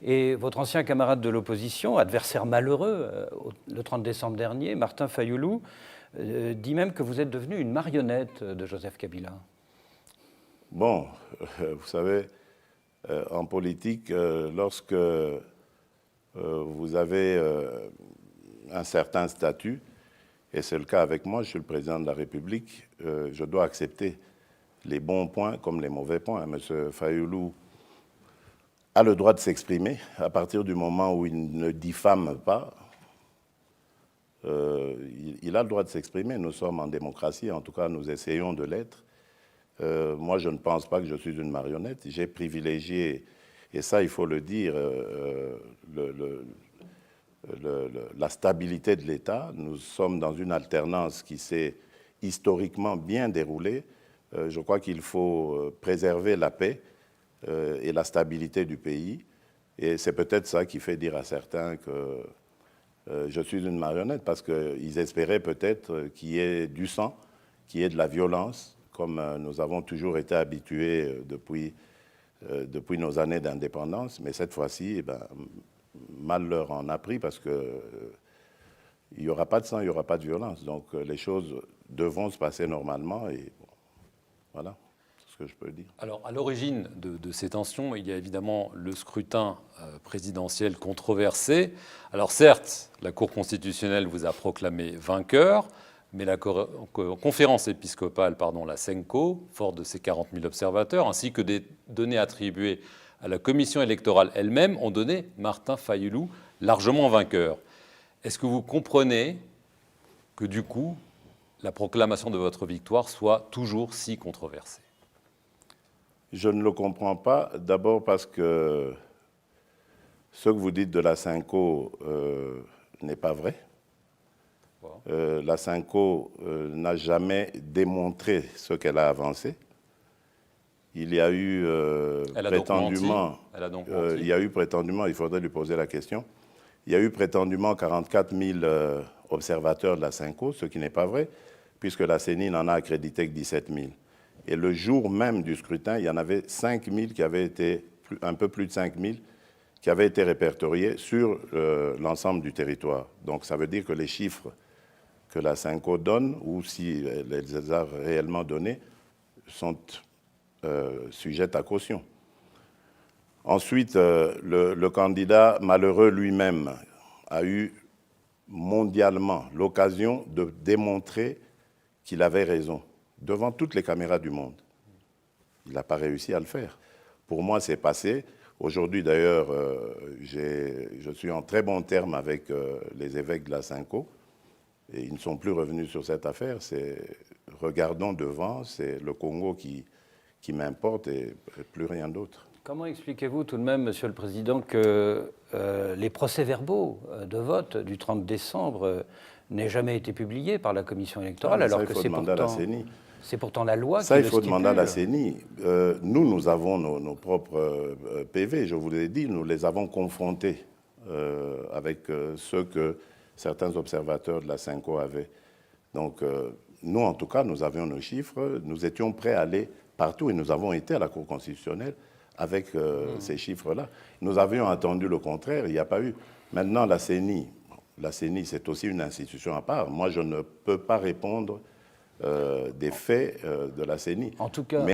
Et votre ancien camarade de l'opposition, adversaire malheureux, le 30 décembre dernier, Martin Fayoulou, dit même que vous êtes devenu une marionnette de Joseph Kabila. Bon, vous savez, en politique, lorsque vous avez un certain statut, et c'est le cas avec moi, je suis le président de la République, je dois accepter les bons points comme les mauvais points. M. Fayoulou a le droit de s'exprimer à partir du moment où il ne diffame pas. Il a le droit de s'exprimer. Nous sommes en démocratie, en tout cas nous essayons de l'être. Moi, je ne pense pas que je suis une marionnette. J'ai privilégié, et ça, il faut le dire, la stabilité de l'État. Nous sommes dans une alternance qui s'est historiquement bien déroulée. Je crois qu'il faut préserver la paix et la stabilité du pays. Et c'est peut-être ça qui fait dire à certains que je suis une marionnette, parce qu'ils espéraient peut-être qu'il y ait du sang, qu'il y ait de la violence, comme nous avons toujours été habitués depuis nos années d'indépendance. Mais cette fois-ci, eh ben, mal leur en a pris, parce qu'il n'y aura pas de sang, il n'y aura pas de violence. Donc les choses devront se passer normalement, et bon, voilà ce que je peux dire. Alors, à l'origine de ces tensions, il y a évidemment le scrutin présidentiel controversé. Alors certes, la Cour constitutionnelle vous a proclamé vainqueur, mais la conférence épiscopale, la CENCO, forte de ses 40 000 observateurs, ainsi que des données attribuées à la commission électorale elle-même, ont donné Martin Fayoulou largement vainqueur. Est-ce que vous comprenez que du coup, la proclamation de votre victoire soit toujours si controversée? Je ne le comprends pas, d'abord parce que ce que vous dites de la CENCO n'est pas vrai. La CENCO n'a jamais démontré ce qu'elle a avancé. Il y a eu prétendument, il faudrait lui poser la question, il y a eu prétendument 44 000 observateurs de la CENCO, ce qui n'est pas vrai, puisque la CENI n'en a accrédité que 17 000. Et le jour même du scrutin, il y en avait 5 000 qui avaient été, un peu plus de 5 000, qui avaient été répertoriés sur l'ensemble du territoire. Donc ça veut dire que les chiffres que la CENCO donne, ou si elle les a réellement donnés, sont sujettes à caution. Ensuite, le candidat malheureux lui-même a eu mondialement l'occasion de démontrer qu'il avait raison, devant toutes les caméras du monde. Il n'a pas réussi à le faire. Pour moi, c'est passé. Aujourd'hui, d'ailleurs, je suis en très bon terme avec les évêques de la CENCO, et ils ne sont plus revenus sur cette affaire. Regardons devant, c'est le Congo qui m'importe et plus rien d'autre. Comment expliquez-vous tout de même, Monsieur le Président, que les procès-verbaux de vote du 30 décembre n'aient jamais été publiés par la Commission électorale, alors que c'est pourtant la loi qui le stipule. Ça, il faut demander à la CENI. Nous avons nos propres PV, je vous l'ai dit, nous les avons confrontés avec ceux que certains observateurs de la CENCO avaient. Donc, nous, en tout cas, nous avions nos chiffres, nous étions prêts à aller partout, et nous avons été à la Cour constitutionnelle avec ces chiffres-là. Nous avions attendu le contraire, il n'y a pas eu. Maintenant, la CENI, c'est aussi une institution à part. Moi, je ne peux pas répondre des faits de la CENI. En tout cas...